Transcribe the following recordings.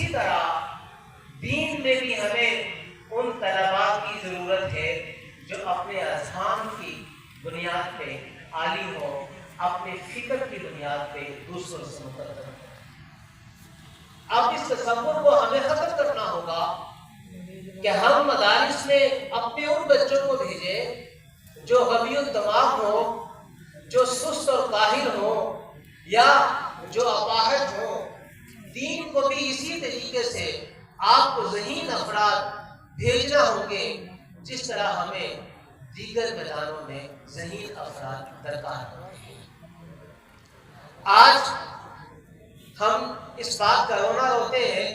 اسی طرح دین میں بھی ہمیں ان طلباء کی ضرورت ہے جو اپنے اذہان کی بنیاد پہ عالم ہو، اپنے فکر کی بنیاد پہ دوسروں سے مقدم ہو۔ اب اس تصور کو ہمیں ختم کرنا ہوگا کہ ہم مدارس میں اپنے ان بچوں کو بھیجیں جو غبی الدماغ ہو، جو سست اور کاہل ہو، یا جو اپاہج ہو۔ دین کو بھی اسی طریقے سے آپ کو ذہین افراد بھیجنا ہوں گے جس طرح ہمیں دیگر میدانوں میں ذہین افراد درکار ہوتے ہیں۔ آج ہم اس بات کا رونا روتے ہیں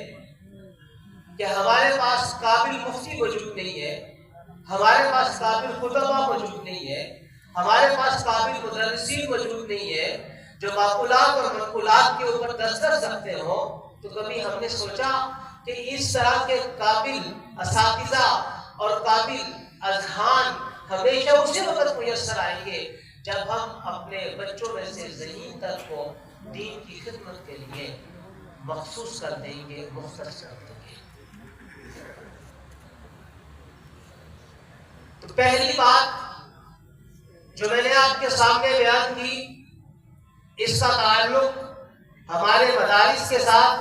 کہ ہمارے پاس قابل مفتی موجود نہیں ہے، ہمارے پاس قابل خطبہ موجود نہیں ہے، ہمارے پاس قابل مدرسین موجود نہیں ہے جو معقولات اور منقولات کے اوپر دسترس رکھتے ہوں۔ تو کبھی ہم نے سوچا کہ اس طرح کے قابل اساتذہ اور قابل اذہان ہمیشہ اسی وقت میسر آئیں گے جب ہم اپنے بچوں میں سے ذہین تر کو دین کی خدمت کے لیے مخصوص کر دیں گے، مختص کر دیں گے۔ تو پہلی بات جو میں نے آپ کے سامنے بیان کی، اس کا تعلق ہمارے مدارس کے ساتھ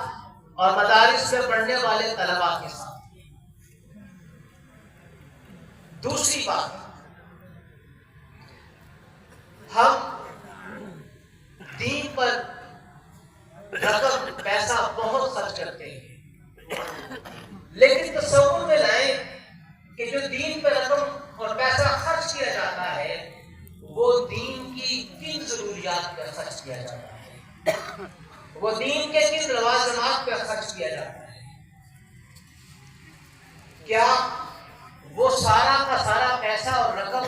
اور مدارس میں پڑھنے والے طلباء کے ساتھ۔ دوسری بات، ہم دین پر رقم پیسہ بہت خرچ کرتے ہیں، لیکن تصور میں لائیں کہ جو دین پہ رقم اور پیسہ خرچ کیا جاتا ہے وہ دین کی کن ضروریات پہ خرچ کیا جاتا ہے، وہ دین کے کن لوازمات پہ خرچ کیا جاتا ہے۔ کیا وہ سارا کا سارا پیسہ اور رقم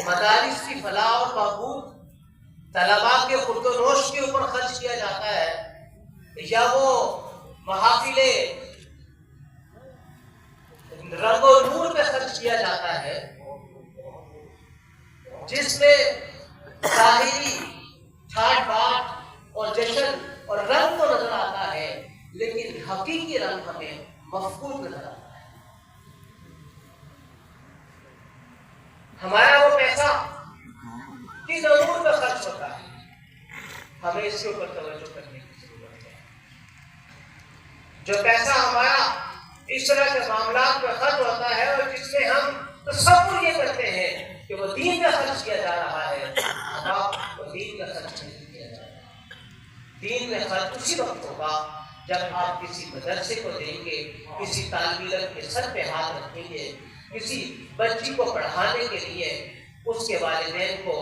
مدارس کی فلاح اور بہبود، طلباء کے خورد و نوش کے اوپر خرچ کیا جاتا ہے، یا وہ محافل رنگ و نور پہ خرچ کیا جاتا ہے جس میں ظاہری ٹھاٹ باٹ اور جشن اور رنگ تو نظر آتا ہے لیکن حقیقی رنگ ہمیں مفقود نظر آتا ہے؟ ہمارا وہ پیسہ کس امور پہ خرچ ہوتا ہے؟ ہمیں اس کے اوپر توجہ کرنے کی ضرورت ہے۔ جو پیسہ ہمارا اس طرح کے معاملات پہ خرچ ہوتا ہے اور جس میں ہم تصور یہ کرتے ہیں کہ وہ دین میں خرچ کیا جا رہا ہے، وہ دین میں خرچ نہیں کیا جا رہا۔ دین میں خرچ اسی وقت ہوگا جب آپ کسی مدرسے کو دیں گے، کسی طالب علم کے سر پہ ہاتھ رکھیں گے، کسی بچی کو پڑھانے کے لیے اس کے والدین کو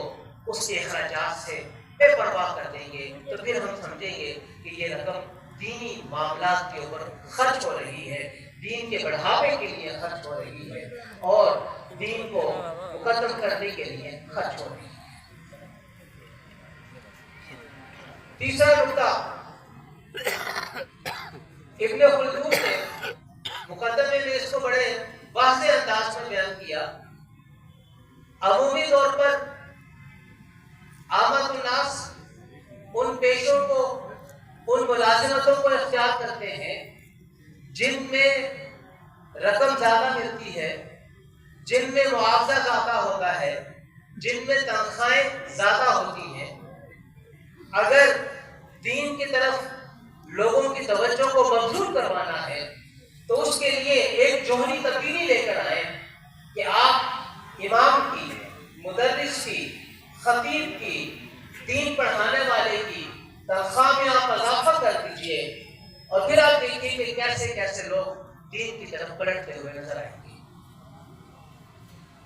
اس کے اخراجات سے بے پرواہ کر دیں گے، تو پھر ہم سمجھیں گے کہ یہ رقم دینی معاملات کے اوپر خرچ ہو رہی ہے، دین کے بڑھاوے کے لیے خرچ ہو رہی ہے اور دین کو مقدم کرنے کے لیے خرچ ہو رہی ہے۔ تیسرا نقطہ، ابن خلدون نے مقدمے میں اس کو بڑے واضح انداز میں بیان کیا۔ عمومی طور پر عامت الناس ان پیشوں کو، ان ملازمتوں کو اختیار کرتے ہیں جن میں رقم زیادہ ملتی ہے، جن میں معاوضہ زیادہ ہوتا ہے، جن میں تنخواہیں زیادہ ہوتی ہیں۔ اگر دین کی طرف لوگوں کی توجہ کو مبذول کروانا ہے تو اس کے لیے ایک جوہری تبدیلی لے کر آئیں کہ آپ امام کی، مدرس کی، خطیب کی، دین پڑھانے والے کی تنخواہ میں آپ اضافہ کر دیجئے اور پھر آپ دیکھیں کہ کیسے کیسے لوگ دین کی طرف پلٹتے ہوئے نظر آئیں گے۔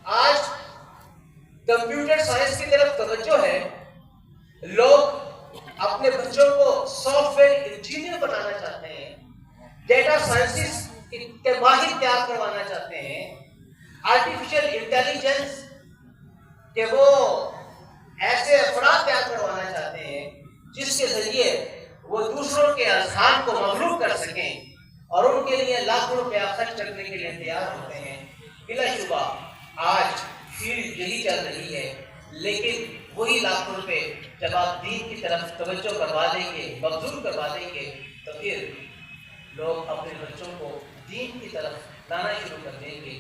آج کمپیوٹر سائنس کی طرف توجہ ہے، لوگ اپنے بچوں کو سافٹ ویئر انجینئر بنانا چاہتے ہیں، ڈیٹا سائنسز کے ماہر تیار کروانا چاہتے ہیں، آرٹیفیشل انٹیلیجنس کہ وہ ایسے افراد تیار کروانا چاہتے ہیں جس کے ذریعے وہ دوسروں کے اذہان کو مغلوب کر سکیں اور ان کے لیے لاکھوں روپیہ خرچ کرنے کے لیے تیار ہوتے ہیں۔ بلا شبہ آج فیلڈ یہی چل رہی ہے، لیکن وہی لاکھوں روپے جب آپ دین کی طرف توجہ کروا دیں گے، مبذول کروا دیں گے، تو پھر لوگ اپنے بچوں کو دین کی طرف لانا شروع کر دیں گے.